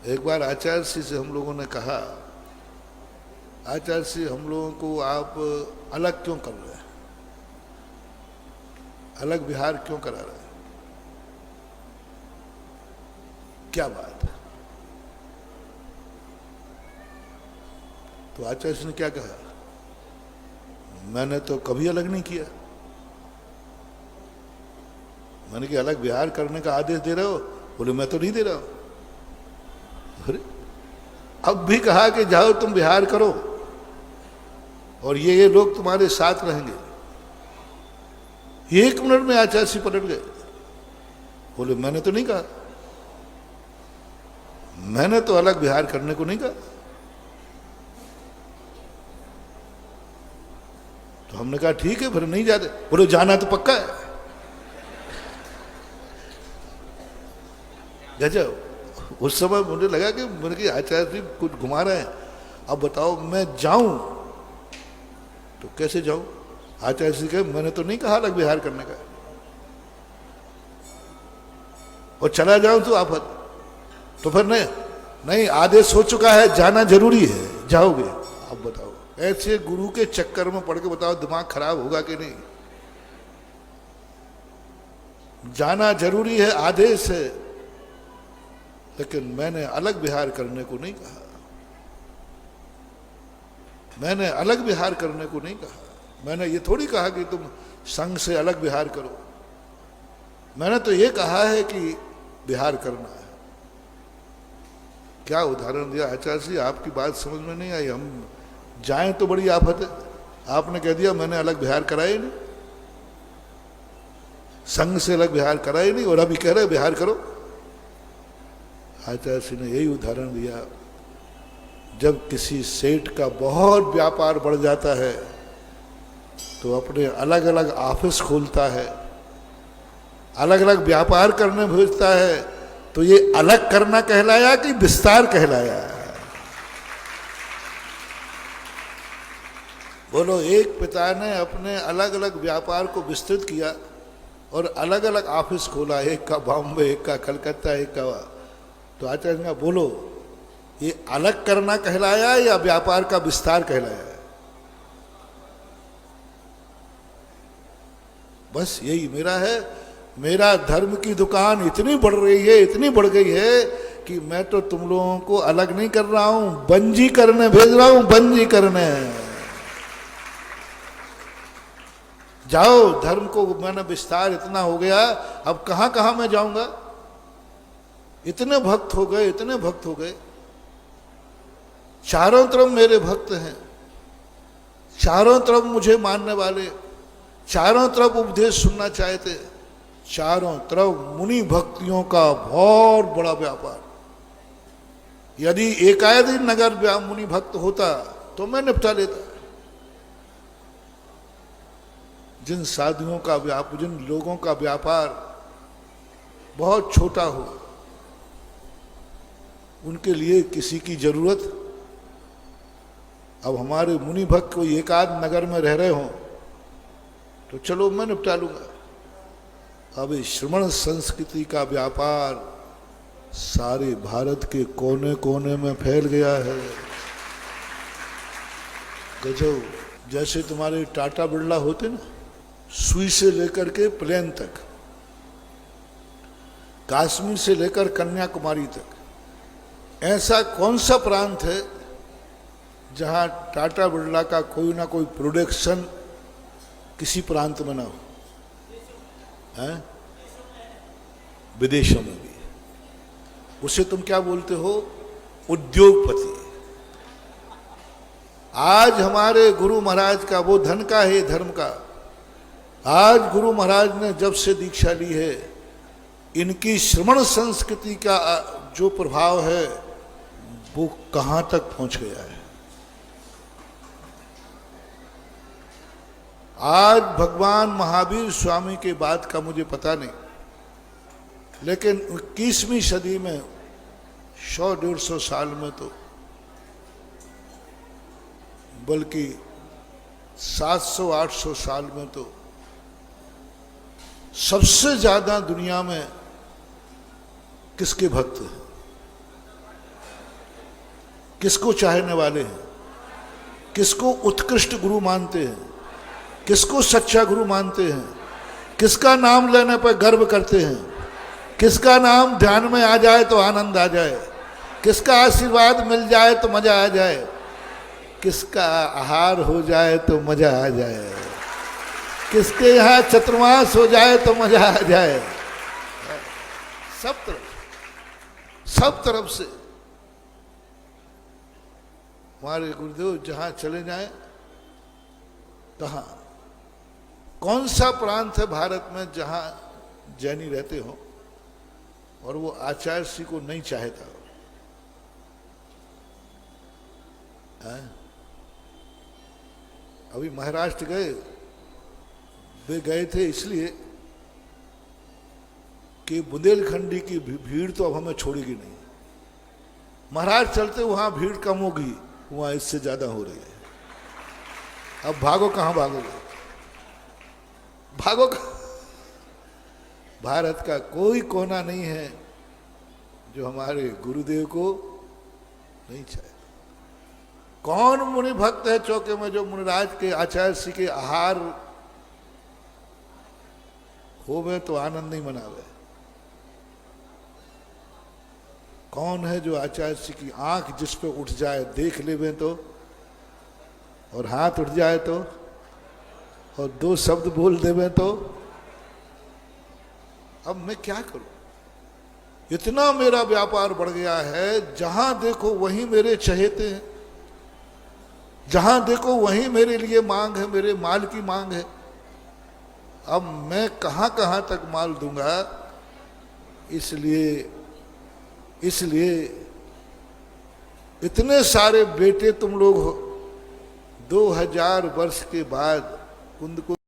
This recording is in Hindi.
एक बार आचार्य श्री से हम लोगों ने कहा, आचार्य श्री हम लोगों को आप अलग क्यों कर रहे हैं, अलग विहार क्यों करा रहे हैं, क्या बात है? तो आचार्य श्री ने क्या कहा, मैंने तो कभी अलग नहीं किया। मैंने कि अलग विहार करने का आदेश दे रहे हो? बोले मैं तो नहीं दे रहा हूं। अरे अब भी कहा कि जाओ तुम विहार करो और ये लोग तुम्हारे साथ रहेंगे। 1 मिनट में आचार्य श्री पलट गए, बोले मैंने तो नहीं कहा, मैंने तो अलग विहार करने को नहीं कहा। तो हमने कहा ठीक है फिर नहीं जाते। बोले जाना तो पक्का है। गजब। उस समय मुझे लगा कि मेरे की आचार्य जी कुछ घुमा रहे हैं। अब बताओ मैं जाऊं तो कैसे जाऊं? आचार्य जी कहे मैंने तो नहीं कहा अलग विहार करने का, और चला जाऊं तो आफत। तो फिर नहीं आदेश हो चुका है, जाना जरूरी है, जाओगे। अब बताओ ऐसे गुरु के चक्कर में पड़ के बताओ दिमाग खराब होगा कि नहीं? जाना जरूरी है, आदेश है, लेकिन मैंने अलग विहार करने को नहीं कहा, मैंने अलग विहार करने को नहीं कहा। मैंने ये थोड़ी कहा कि तुम संघ से अलग विहार करो, मैंने तो ये कहा है कि विहार करना है। क्या उदाहरण दिया आचार्य जी, आपकी बात समझ में नहीं आई। हम जाएं तो बड़ी आफत है, आपने कह दिया मैंने अलग विहार कराया नहीं, संघ से अलग विहार कराया नहीं, और अभी कह रहे विहार करो। आचार्य श्री ने यही उदाहरण दिया, जब किसी सेठ का बहुत व्यापार बढ़ जाता है तो अपने अलग अलग ऑफिस खोलता है, अलग अलग व्यापार करने भेजता है। तो ये अलग करना कहलाया कि विस्तार कहलाया? बोलो। एक पिता ने अपने अलग अलग व्यापार को विस्तृत किया और अलग अलग ऑफिस खोला, एक का बॉम्बे, एक का कलकत्ता, एक का। तो आचार्य ने बोलो ये अलग करना कहलाया या व्यापार का विस्तार कहलाया? बस यही मेरा है। मेरा धर्म की दुकान इतनी बढ़ रही है, इतनी बढ़ गई है कि मैं तो तुम लोगों को अलग नहीं कर रहा हूं, बंजी करने भेज रहा हूं, बंजी करने। जाओ, धर्म को मैंने विस्तार इतना हो गया, अब कहां कहां मैं जाऊंगा? इतने भक्त हो गए, इतने भक्त हो गए, चारों तरफ मेरे भक्त हैं, चारों तरफ मुझे मानने वाले, चारों तरफ उपदेश सुनना चाहते, चारों तरफ मुनि भक्तियों का बहुत बड़ा व्यापार। यदि एकादि नगर मुनि भक्त होता तो मैं निपटा लेता। जिन साधुओं का व्यापार, जिन लोगों का व्यापार बहुत छोटा हो, उनके लिए किसी की जरूरत। अब हमारे मुनि भक्त कोई एकाध नगर में रह रहे हों तो चलो मैं निपटा लूंगा। अब श्रमण संस्कृति का व्यापार सारे भारत के कोने कोने में फैल गया है। गजब। जैसे तुम्हारे टाटा बिरला होते ना, सुई से लेकर के प्लेन तक, कश्मीर से लेकर कन्याकुमारी तक, ऐसा कौन सा प्रांत है जहां टाटा बिरला का कोई ना कोई प्रोडक्शन किसी प्रांत में ना हो? हैं? विदेशों में भी। उसे तुम क्या बोलते हो? उद्योगपति। आज हमारे गुरु महाराज का वो धन का है, धर्म का। आज गुरु महाराज ने जब से दीक्षा ली है, इनकी श्रमण संस्कृति का जो प्रभाव है वो कहां तक पहुंच गया है। आज भगवान महावीर स्वामी के बात का मुझे पता नहीं, लेकिन 21वीं सदी में 100-150 साल में तो, बल्कि 700-800 साल में तो सबसे ज्यादा दुनिया में किसके भक्त हैं? किसको चाहने वाले हैं, किसको उत्कृष्ट गुरु मानते हैं, किसको सच्चा गुरु मानते हैं, किसका नाम लेने पर गर्व करते हैं, किसका नाम ध्यान में आ जाए तो आनंद आ जाए, किसका आशीर्वाद मिल जाए तो मजा आ जाए, किसका आहार हो जाए तो मजा आ जाए, किसके यहाँ चतुर्मास हो जाए तो मजा आ जाए। सब तरफ से हमारे गुरुदेव जहां चले जाएं, कहा कौन सा प्रांत है भारत में जहां जैनी रहते हो और वो आचार्य श्री को नहीं चाहता है? अभी महाराष्ट्र गए, वे गए थे इसलिए कि बुंदेलखंडी की भीड़ तो अब हमें छोड़ेगी नहीं। महाराज चलते वहां भीड़ कम होगी, वहां इससे ज्यादा हो रही है। अब भागो, कहां भागोगे? भागो भारत का कोई कोना नहीं है जो हमारे गुरुदेव को नहीं चाहे। कौन मुनि भक्त है चौके में जो मुनिराज के आचार्य श्री के आहार होवे तो आनंद नहीं मनावे? कौन है जो आचार्य श्री की आंख जिस पे उठ जाए, देख लेवे तो, और हाथ उठ जाए तो, और दो शब्द बोल देवे तो? अब मैं क्या करूं? इतना मेरा व्यापार बढ़ गया है, जहां देखो वहीं मेरे चहेते हैं, जहां देखो वहीं मेरे लिए मांग है, मेरे माल की मांग है। अब मैं कहां कहां तक माल दूंगा? इसलिए इतने सारे बेटे तुम लोग 2000 वर्ष के बाद कुंद को